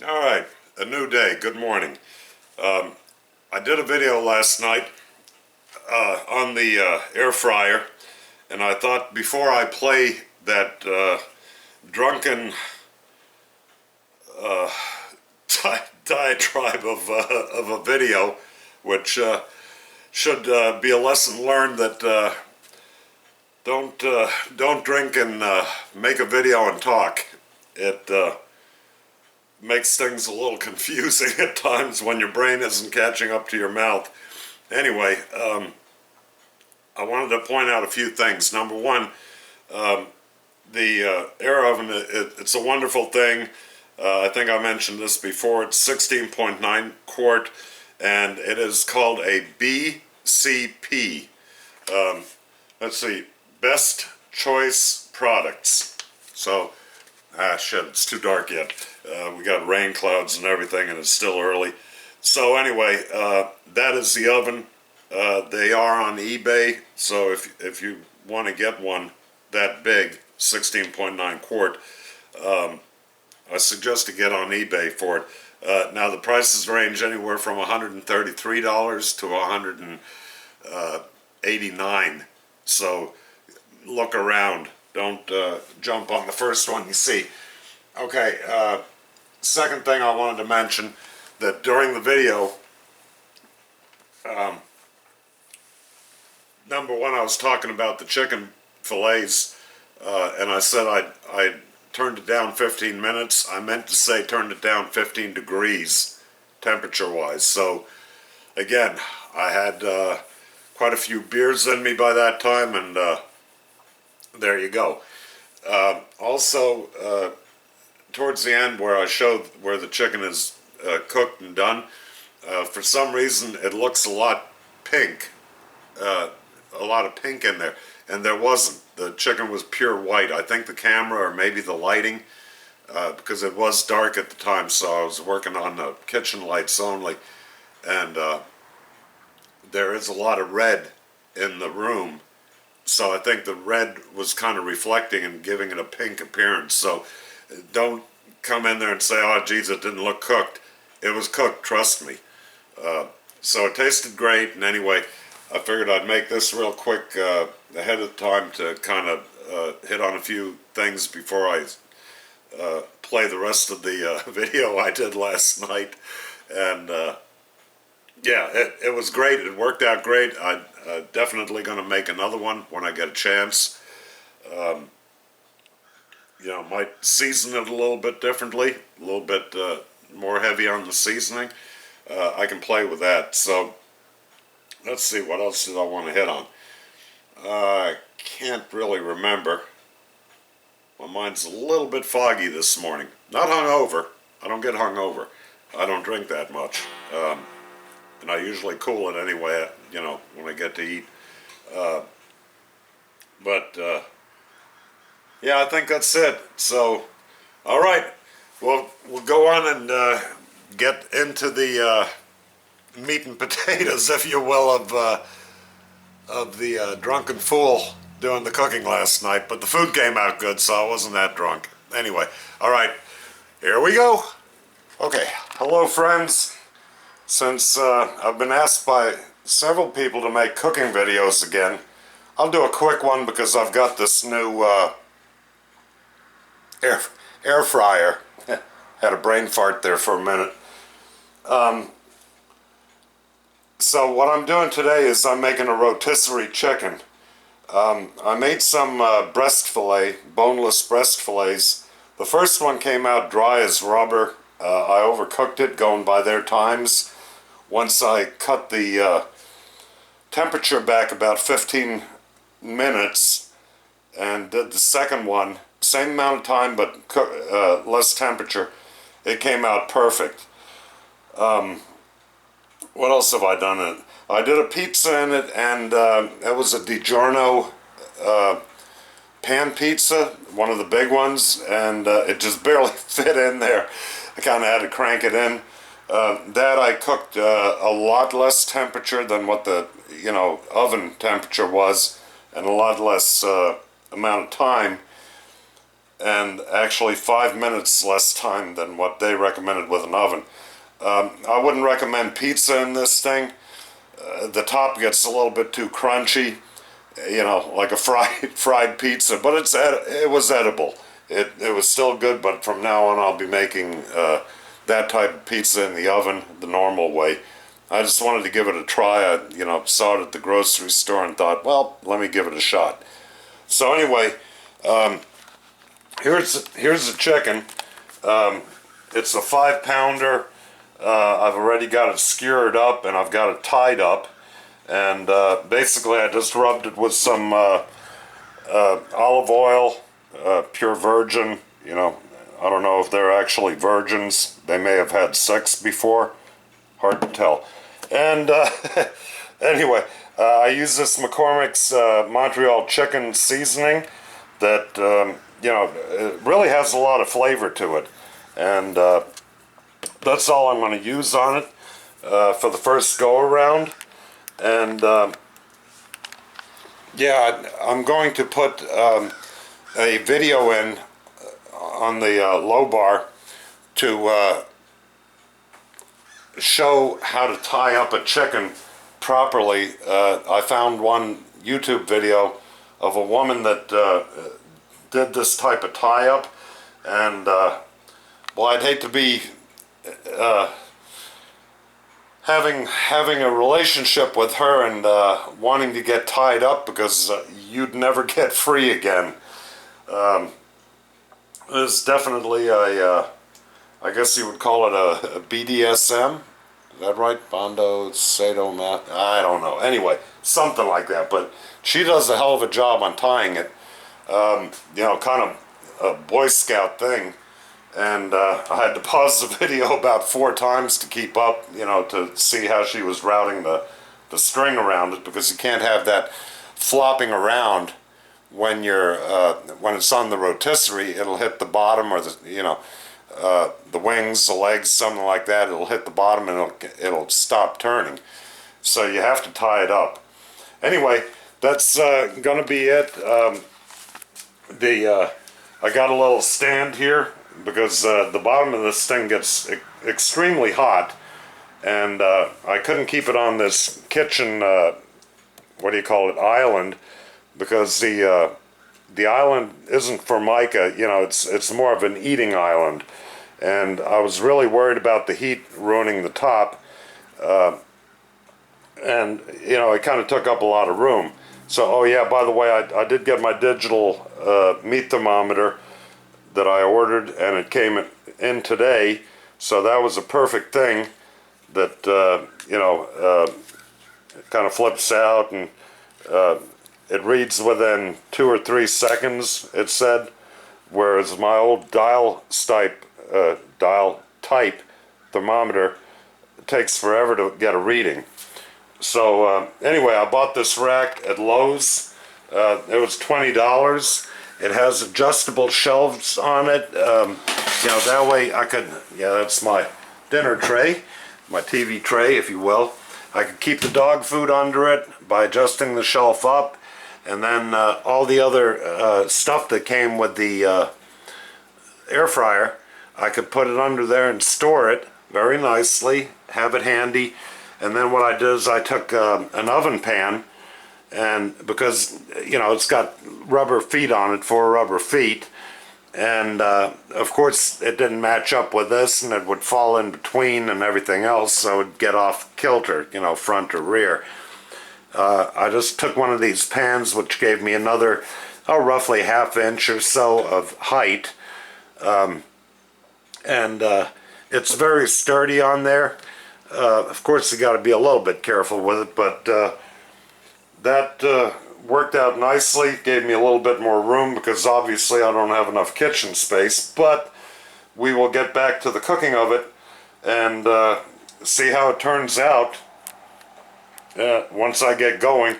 All right, a new day. Good morning. I did a video last night on the air fryer, and I thought before I play that drunken diatribe of a video, which should be a lesson learned that don't drink and make a video and talk. It makes things a little confusing at times when your brain isn't catching up to your mouth. Anyway, I wanted to point out a few things. Number one, the air oven, it's a wonderful thing. I think I mentioned this before. It's 16.9 quart, and it is called a BCP. Let's see, Best Choice Products. So, shit, it's too dark yet. We got rain clouds and everything, and it's still early. So anyway, that is the oven. They are on eBay, so if you want to get one that big, 16.9 quart, I suggest to get on eBay for it. Now the prices range anywhere from $133 to $189. So look around. Don't jump on the first one you see. Okay, second thing I wanted to mention, that during the video, number one, I was talking about the chicken fillets, and I said I turned it down 15 minutes. I meant to say turned it down 15 degrees temperature-wise. So, again, I had quite a few beers in me by that time, and there you go. Also, towards the end where I showed where the chicken is cooked and done, for some reason it looks a lot pink, a lot of pink in there, and there wasn't. The chicken was pure white. I think the camera or maybe the lighting, because it was dark at the time, so I was working on the kitchen lights only, and there is a lot of red in the room, so I think the red was kind of reflecting and giving it a pink appearance. So don't come in there and say, oh geez, it didn't look cooked. It was cooked, trust me. So it tasted great, and anyway, I figured I'd make this real quick ahead of time to kind of hit on a few things before I play the rest of the video I did last night. And yeah, it was great. It worked out great. I'm definitely going to make another one when I get a chance. You know, might season it a little bit differently, a little bit more heavy on the seasoning. I can play with that. So let's see, what else did I want to hit on? I can't really remember. My mind's a little bit foggy this morning. Not hungover. I don't get hungover. I don't drink that much. And I usually cool it anyway, you know, when I get to eat. Yeah, I think that's it. So, all right. Well, we'll go on and get into the meat and potatoes, if you will, of the drunken fool doing the cooking last night. But the food came out good, so I wasn't that drunk. Anyway, all right, here we go. Okay, hello friends. Since I've been asked by several people to make cooking videos again, I'll do a quick one because I've got this new air fryer. Had a brain fart there for a minute. So what I'm doing today is I'm making a rotisserie chicken. I made some breast fillet, boneless breast fillets. The first one came out dry as rubber. I overcooked it going by their times. Once I cut the temperature back about 15 minutes and did the second one, same amount of time but less temperature, it came out perfect. What else have I done in it? I did a pizza in it, and it was a DiGiorno pan pizza, one of the big ones, and it just barely fit in there. I kind of had to crank it in. That I cooked a lot less temperature than what the oven temperature was, and a lot less amount of time. and actually 5 minutes less time than what they recommended with an oven. I wouldn't recommend pizza in this thing. The top gets a little bit too crunchy, like a fried pizza, but it was edible. It was still good, but from now on I'll be making that type of pizza in the oven the normal way. I just wanted to give it a try. I saw it at the grocery store and thought, well, let me give it a shot. So anyway, here's the chicken. It's a 5-pounder. I've already got it skewered up and I've got it tied up. And basically I just rubbed it with some olive oil, pure virgin. I don't know if they're actually virgins. They may have had sex before. Hard to tell. And anyway, I use this McCormick's Montreal chicken seasoning that, it really has a lot of flavor to it. And that's all I'm going to use on it for the first go around. And yeah, I'm going to put a video in on the low bar to show how to tie up a chicken properly. I found one YouTube video of a woman that did this type of tie-up, and well, I'd hate to be having a relationship with her and wanting to get tied up because you'd never get free again. It's definitely I guess you would call it a BDSM. Is that right? Bondo, Sadomaso? I don't know. Anyway, something like that. But she does a hell of a job on tying it. Kind of a Boy Scout thing. And I had to pause the video about 4 times to keep up, to see how she was routing the string around it, because you can't have that flopping around when when it's on the rotisserie. It'll hit the bottom, or the wings, the legs, something like that. It'll hit the bottom and it'll stop turning. So you have to tie it up. Anyway, that's going to be it. I got a little stand here because the bottom of this thing gets extremely hot, and I couldn't keep it on this kitchen, island, because the island isn't formica. It's more of an eating island, and I was really worried about the heat ruining the top, and it kind of took up a lot of room. So, oh yeah, by the way, I did get my digital meat thermometer that I ordered, and it came in today, so that was a perfect thing. That it kind of flips out, and it reads within 2 or 3 seconds, it said, whereas my old dial type thermometer takes forever to get a reading. So anyway, I bought this rack at Lowe's. It was $20. It has adjustable shelves on it. That way I could, that's my dinner tray, my TV tray, if you will. I could keep the dog food under it by adjusting the shelf up, and then all the other stuff that came with the air fryer, I could put it under there and store it very nicely, have it handy. And then what I did is I took an oven pan, and because it's got rubber feet on it, 4 rubber feet, and of course it didn't match up with this, and it would fall in between and everything else, so it would get off kilter, front or rear. I just took one of these pans, which gave me another roughly 1/2 inch or so of height, and it's very sturdy on there. Of course you got to be a little bit careful with it, but that worked out nicely. Gave me a little bit more room because obviously I don't have enough kitchen space, but we will get back to the cooking of it and see how it turns out once I get going,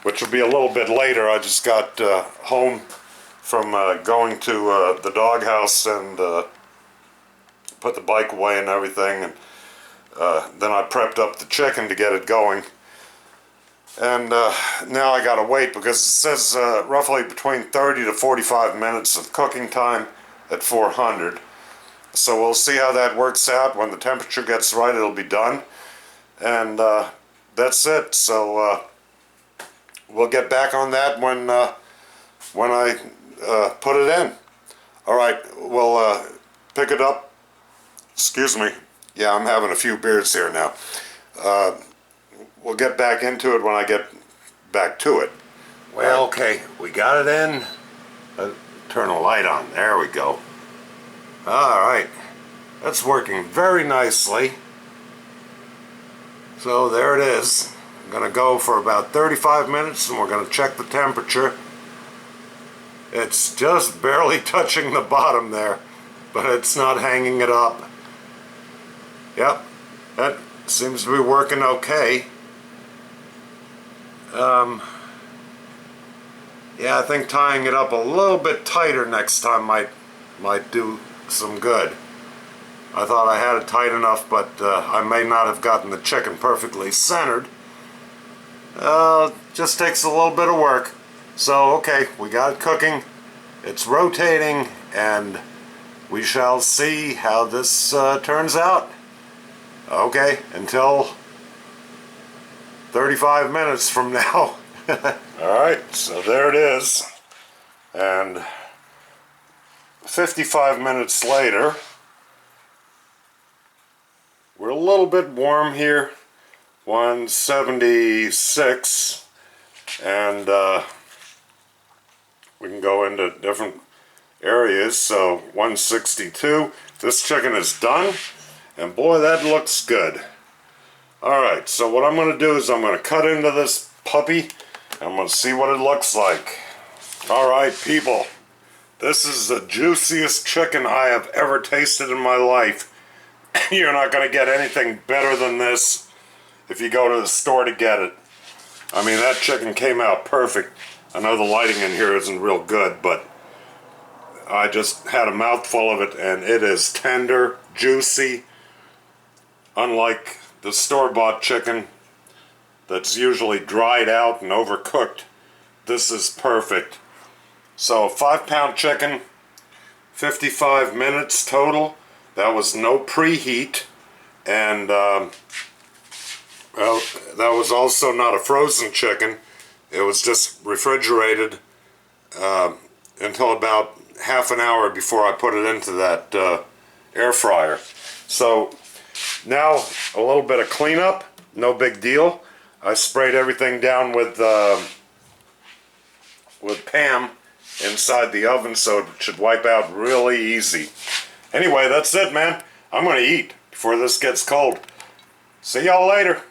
which will be a little bit later. I just got home from going to the doghouse and put the bike away and everything, and then I prepped up the chicken to get it going. And now I gotta wait because it says roughly between 30 to 45 minutes of cooking time at 400. So we'll see how that works out. When the temperature gets right, it'll be done. And that's it. So we'll get back on that when I put it in. All right, we'll pick it up. Excuse me. Yeah, I'm having a few beers here now. We'll get back into it when I get back to it. Well, okay, we got it in. Turn the light on. There we go. All right, that's working very nicely. So there it is. I'm gonna go for about 35 minutes and we're gonna check the temperature. It's just barely touching the bottom there, but it's not hanging it up. Yep, that seems to be working okay. Yeah, I think tying it up a little bit tighter next time might do some good. I thought I had it tight enough, but I may not have gotten the chicken perfectly centered. Just takes a little bit of work. So, okay, we got it cooking. It's rotating, and we shall see how this turns out. Okay, until 35 minutes from now. Alright, so there it is. And 55 minutes later, we're a little bit warm here, 176, and we can go into different areas. So 162, this chicken is done, and boy, that looks good. Alright, so what I'm going to do is I'm going to cut into this puppy. I'm going to see what it looks like. Alright, people. This is the juiciest chicken I have ever tasted in my life. You're not going to get anything better than this if you go to the store to get it. I mean, that chicken came out perfect. I know the lighting in here isn't real good, but I just had a mouthful of it, and it is tender, juicy, unlike the store-bought chicken that's usually dried out and overcooked. This is perfect. So 5-pound chicken, 55 minutes total. That was no preheat, and well, that was also not a frozen chicken. It was just refrigerated until about half an hour before I put it into that air fryer. So now a little bit of cleanup, no big deal. I sprayed everything down with Pam inside the oven, so it should wipe out really easy. Anyway, that's it, man. I'm going to eat before this gets cold. See y'all later.